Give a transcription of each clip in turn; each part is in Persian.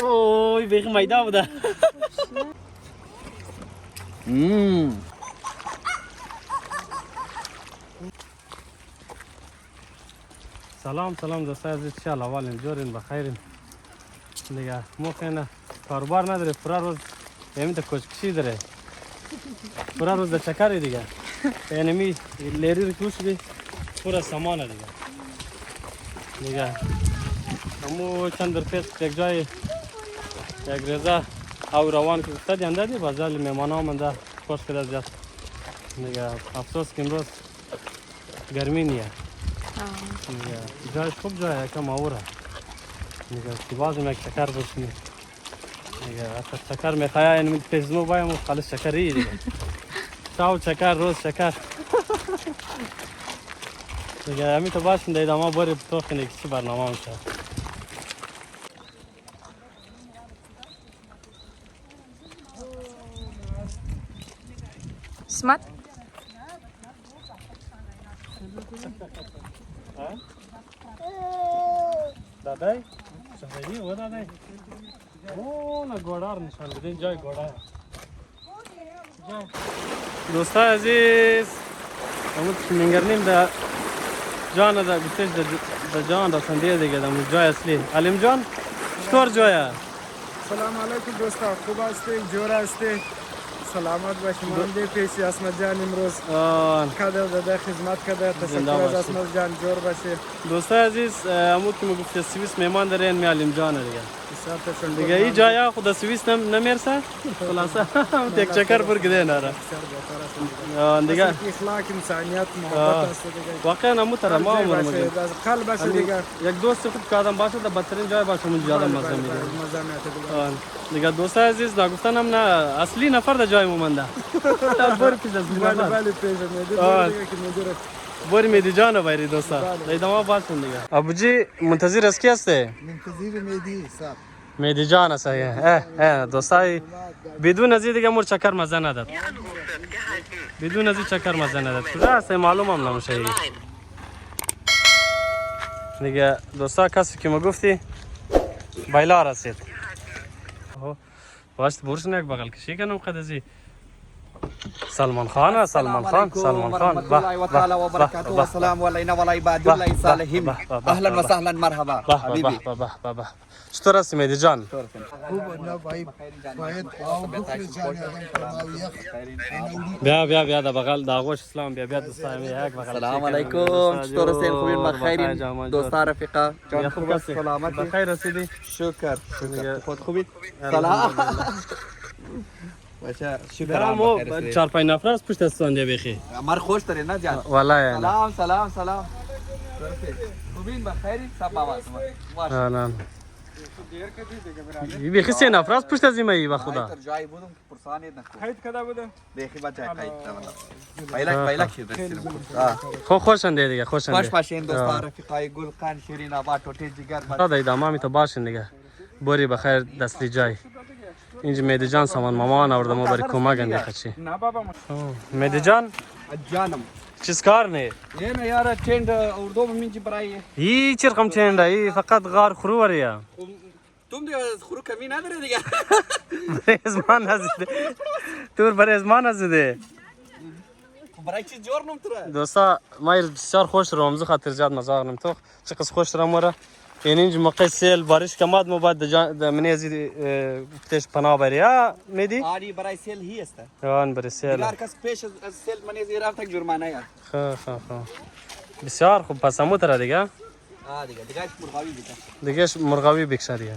اوی بیخی میده بوده. سلام دوستای عزیز، چه احوالین؟ جورین بخیرین دیگه. ممکنه کاروبار نداره، پورا روز همین کشکشی داره، پورا روز چکری دیگه. یعنی لیری رو کوش بی پورا سامانه دیگه. همو چند در پیش یک جای یک ریزه او روان که گفته دینده دی بازال میمان ها منده خوش کده زیاد دیگه. افسوس که امروز گرمی نیه دیگه. جایش خوب جایه یکم آوره دیگه. که بازم یک شکر بشنی دیگه. حتی شکر میخواه اینمی پیزمو بایم و خالص شکری دیگه. شاو شکر روز شکر دیگه. همی تو باشم دیگه ما باری بتوخینه که چی برنامه میشه. اسمت دادای شهری و دادای او نه گودار نشان بدین جای گودار. دوستای عزیز همون منگرنیم در جان دا گفتش در جان دا سندیه دیگه در جای اصلی. علیم جان چطور جایه؟ سلام علیکم دوستا، خوب هستی؟ جور هستی؟ سلامت باشی. مانده پیشی اسمت جان امروز کده داده خدمت کده. تشکر از اسمت جان، جور باشی. دوستای عزیز همون که مگفت سوئیس میمان داره این علیم جان دیگه. بسیار تشکر دیگه این جایا خود سوئیس نمیرسه خلاصه یک چکر پر کده نره دیگه. اخلاق انسانیت محبت است دیگه. واقعا همون طرح ما عمر باشه قلب باشه دیگه. یک دوست خوب که آدم باشه در بدترین جای باشه من زیاده مزه میده دیگه. دوستای عزیز نگفتن هم نه اصلی نفر در جای مونده باری پیش از بله بله پیش میده دیگه که میداره باری میدی جانو بایری دوستا دیگه ما باشون دیگه. ابوجی منتظر از کی هستی؟ منتظر میدی صاحب. میدی جان است. دوستای بدون از دیگه مر چکر مزه نداد. بدون از چکر مزه نداد. کجا هست معلوم هم نمیشه دیگه. دوستا کسی که ما گفتی بایلا رسید. باش برش نک بغل کشی کنم قدزی. سلمان خان. السلام ورحمة الله وتعالى وبركاته والسلام علينا وعلى عباد الله الصالحين. اهلا وسهلا مرحبا حبيبي. چطور هستی مهدی جان؟ خوب نه بای باید آو بخوری جان بیا در بغل داغوش اسلام بیا دوستا یک بغل. السلام علیکم. چطور هستین؟ خوبین؟ بخیرین دوستا رفیقا جان؟ خوب هستی؟ سلامتی؟ بخیر رسیدی؟ شکر خود خوبید؟ سلام باشه شکر. مو 4-5 نفر از پشت استانده بخی مر خوش داری نه جان؟ والله سلام خوبین؟ بخیرین؟ سب بابا نه بخی 3 نفر از پشت از ایمایی به خدا. جایی بودم که پرسانی نکن. خیلی کده بوده؟ بخی بچه خیلی پایلک شد رسیدم. خوشنده دیگه خوشنده. باش باشین دوستا رفیقای گلقان شیرین آباد توتی جگر. دادا ایدامامی تو باشین دیگه. باری بخیر دستی جای. اینجا مهدی جان سامان مامان آورده ما برای کمک اندیخه چی. نه بابا مهدی جان جانم چیز کار نه؟ یه نه یارا چند اردو بمینجی برای هیچ چرقم چنده ای فقط غار خرو وریه. تم دیگه خرو کمی نداره دیگه. برای ازمان نزده تور برای ازمان نزده برای چی جور نمتره دوستا ما بسیار خوش رو همزو خاطر زیاد مزاق نمتوخ چه قص خوش رو موره. یعنی اینجا موقع سیل بارش کماد ما باید در منی ازی پتش پناه بری ها میدی؟ آری برای سیل هی است. آن برای سیل دیگر کس پیش از سیل منی ازی رفت تک جرمانه یا خب بسیار خوب. پس همو تره دیگه دیگه مرغاوی بیکن دیگه مرغاوی بکشاریه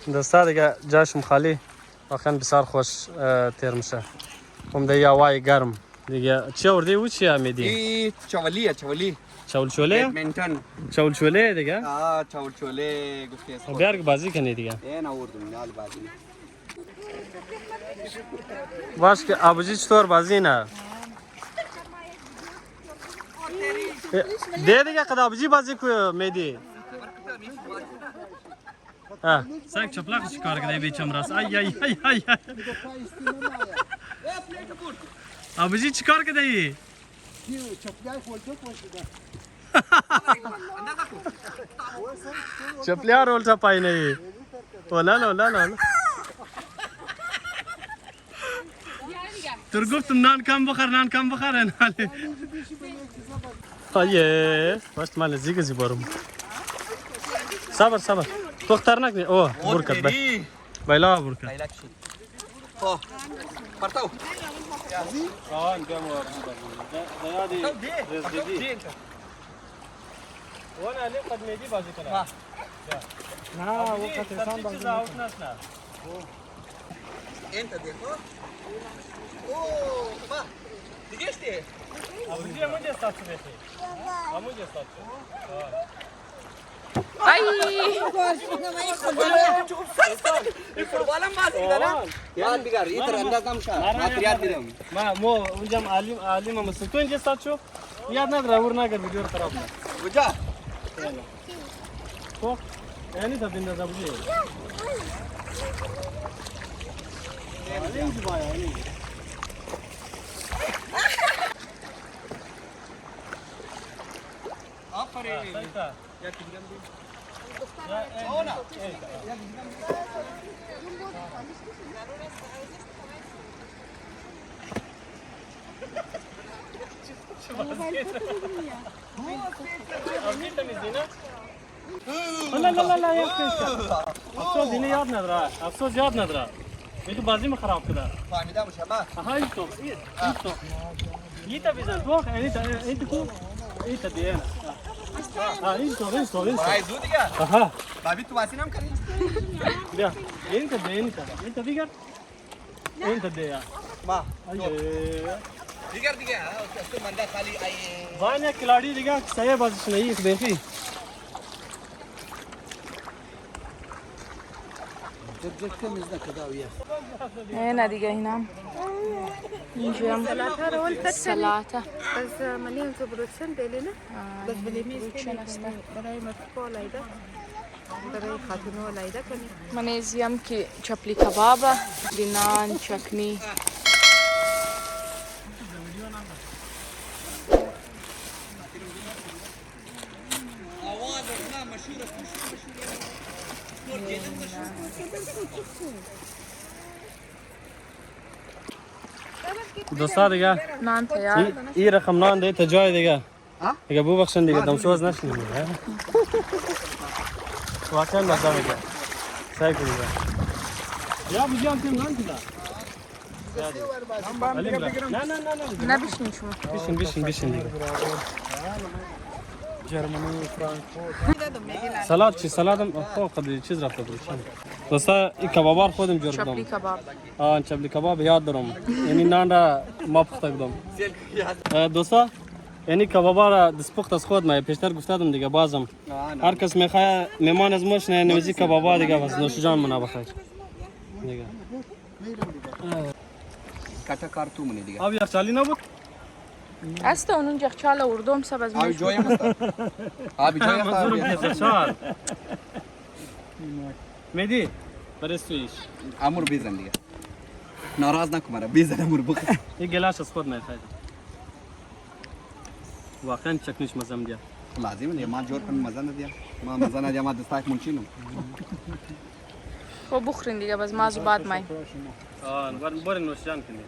دوستا دیگه جاشم خالی واقعا بسیار خوش تیر میشه. هم دیگه هوای گرم دیگه. چی آوردی او چی میدی؟ ای چولیه چول چوله؟ بادمینتون چول چوله دیگه؟ چول چوله گفتی است. بیار که بازی کنی دیگه. این آوردم نال بازی. باش که ابوجی چطور بازی نه؟ ده دیگه قد ابوجی بازی کو میدی؟ سگ چپلاق شکار کردی بیچم راست. ای ابوجی چیکار کردی؟ چپلیا رولتا پایینه اولا تر گفتم نان کم بخور آیه باست من زیگزی برم صبر دختر نکنی اوه برکت بایلا برکت خب پرتاو آن کم دیادی رزدی وانا علی قد میدی بازی کنه نه وقت انسان بازی نکنه انت देखो اوه با دیگه استه मुझे साथ में थे मुझे साथ Balam masih dah. Yaad bigar, itar अंदाज हम शा. मात्र याद दिलम. ما مو जब आलिम مسلطون के साथ छो याद ना रहा वरना कर वीडियो खराब ना Buja. तो यानी तो दिन दा बुझे आलिम जी भाई आलिम Aferin. Ya tinggal di. Oh na. لا يا اخي افسوس هنا याद ना रहा افسوस याद ना रहा ये तो बाजी में खराब करा فهمیدم شما. ها انتو انت بزن تو انت کو انت دینا انتو Baik dulu tiga. ها Babi tu masih nam kali. بیا انت دیگر انت دیا Ma. ايه Tiga tiga. Oke, manda kali ai. وانا کلاڑی دیگه سایه بازش نیست بیخی هنا دیگه اینم اینجا هم سلاته از منیم تو بروچن دلیل بس بروچن است برای مفقو لایده برای خاتونو لایده کنی من ازیم که چپلی کبابه دینان چکنی دوستا دیگه نان تیار این رقم نان ده تا جای دیگه دیگه بو بخشن دیگه دم سوز نشین دیگه واقعا مزه میده سعی کنید یا بجام تیم نان کدا نه بشین شما بشین دیگه جرمنی فرانکفورت سلات چی سلاتم خب قدر چیز رفته بروشن دوستا این کبابار خودم جور چپلی کردم کباب چپلی کباب یاد دارم یعنی نان را ما پخته کردم دوستا یعنی کبابا را دست پخت از خود ما پیشتر گفتم دیگه بازم هر کس میخواد مهمان از ماش نه نمیزی کبابا دیگه بس نوش جان منا بخیر دیگه Kata kartu mu ne diga? آب یخچالی نبود است اونون یخچال اردم سب از Abi میش joya mı? Abi joya mı? منظورم یخچال میدی برس تویش Amur bezan diga. Naraz nakumara. Bezan amur buk. این گلاس از خود میخواد واقعا چکنیش مزم دیا Lazım ne? Ma jor kan mazan diya. Ma mazan diya ma dastak munchino. خب بخورین دیگه باز مازو بعد مای بر نوش جان کنی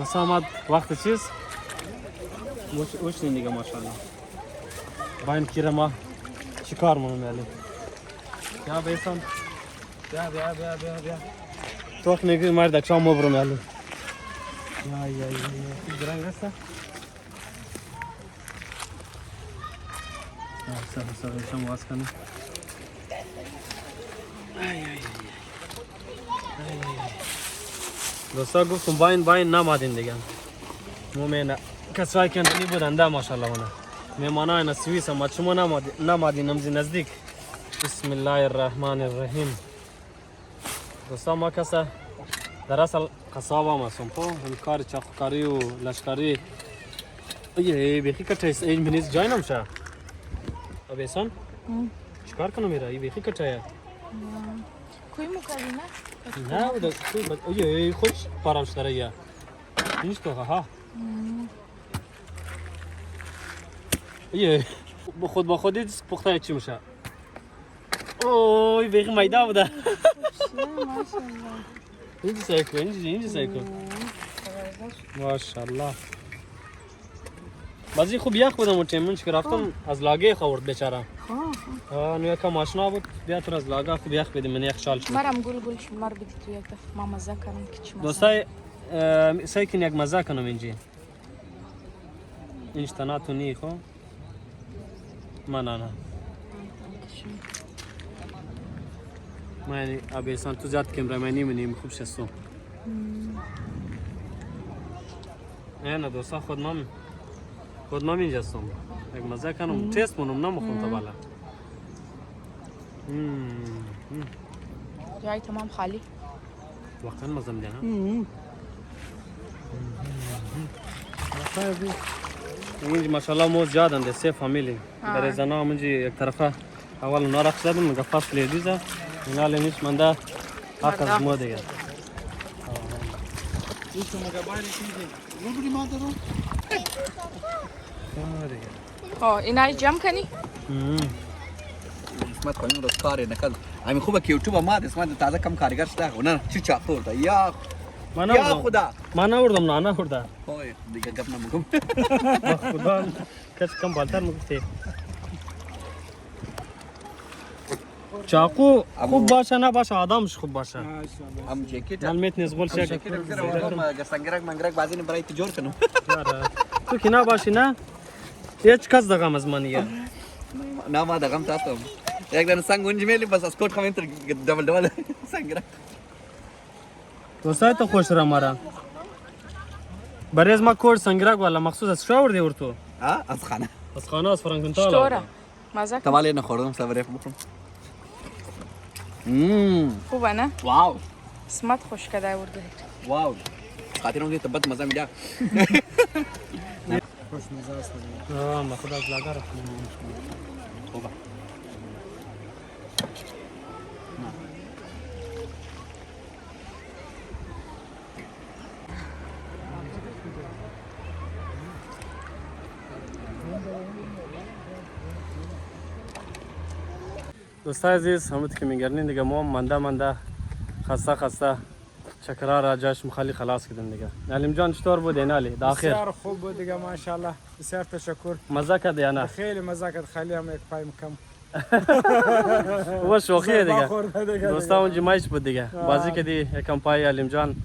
بس آمد وقت چیز وشنین دیگه ماشاءالله باین کیره ما چیکار مونم علی بیا بیسان بیا تو نگی مرد اکشام مبرم علی یا درنگ هسته سر شما واس کنم دوستا گفتم باین نمادین دیگه مومن کسایی که نی بودن ده ماشاءالله اونا میمانای نسویس هم شما نمادین نمزی نزدیک بسم الله الرحمن الرحیم دوستا ما کسا در اصل قصاب هم هستم خب هم کار چاقوکاری و لشکری بیخی کتایست این بنیز جای نمشه ابیسان چیکار کنم میره ای بیخی کتایه کوی مکردی نه؟ نه بوده اوی خودش پارم شده یا اینش تو ها یه خود با خودی پخته چی میشه اوی بیخی میده بوده اینجا سایکو اینجا سایکو ماشاءالله بعضی خوب یخ بودم اون تیم منش که رفتم از لاگه خورد بیچاره نو یکم آشنا بود بیاتر از لاگه خوب یخ بدیم من یک شال شد مرم گل شمار بدی تو یک دفعه ما مزه کنم که چی مزه دوستای سایکن یک مزه کنم اینجا اینش تنها تو نی خو من نه ما یعنی ابیسان تو زیاد کمرمانی منیم خوب شستم نه دوستا خود ما اینجاستم یک مزه کنم تست منم نمخون تا بالا جای تمام خالی واقعا مزه میده اینج ماشاءالله موز زیاد انده سه فامیلی برای زنا منجی یک طرفه اول نارخ زدم میگه فصل لیدیزه اینا لینیش منده حق از مو دیگه اینا جمع کنی؟ اسمت کنیم روز کاری نکرد همین خوبه که یوتیوب ما اسمت تازه کم کارگر شده نه چی چاقو ورده یا خدا من آوردم نه آورده اوه دیگه گپ نمیگم خدا کسی کم بالتر میگفتی چاقو خوب باشه نه باشه آدمش خوب باشه هم جکیت علمت نزغول شه جکیت اگر سنگرک منگرک بازی نه برای جور کنم تو که نباشی نه هیچ کس دغم از منیه نه ما دغم تاسم یک دن سنگ اونج میلی بس اسکوت خمین تر دبل سنگرک دوستای تو خوش را مرا برای از ما کور سنگرک والا مخصوص از شو آوردی ورتو ها از خانه از فرانکنتال چطوره؟ مزه کنی؟ تمالی نخوردم سوریف بخورم خوبه نه؟ واو اسمت خوش کده ورده واو خاطر اون تبت مزه میده خوش مزه است ما خدا از لاغر خوبه دوستای عزیز همونطور که میگردین دیگه ما منده خسته چکرا را جاش مخالی خلاص کردیم دیگه علیم جان چطور بود اینالی داخل بسیار خوب بود دیگه ماشاءالله بسیار تشکر مزه کرد یا نه خیلی مزه کرد خیلی هم یک پایم کم و شوخیه دیگه دیگه دوستا اونجا مایش بود دیگه بازی کردی یکم پای علیم جان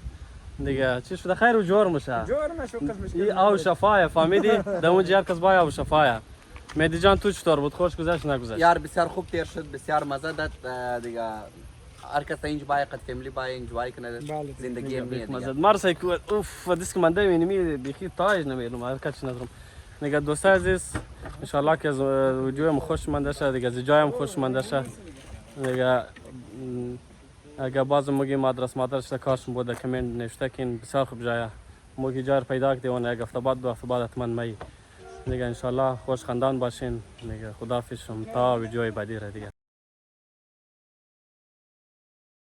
دیگه چی شده خیر و جور میشه جور نشو قسمش ای او شفایا فهمیدی در اونجا هر کس باید او شفایا مهدی جان تو چطور بود خوش گذشت نگذشت یار بسیار خوب تیر شد بسیار مزه داد دیگه هر کس اینج باید قد فیملی باید انجوای کنه زندگی میه مزه مرسی کو اوف دیسک من دایم نمی بخی تاج نمیرم هر کس ندارم دیگه دوستای عزیز ان شاء الله که از ویدیوم خوش مانده شد دیگه از جایم خوش مانده شد دیگه اگر باز موگی مدرسه کارش بوده کامنت نوشته کین بسیار خوب جایه موگی جای پیدا کردی اون یک هفته بعد دو هفته بعد حتما می دیگه ان شاء الله خوش خندان باشین دیگه خداحافظ شم تا ویدیوی بعدی را دیگه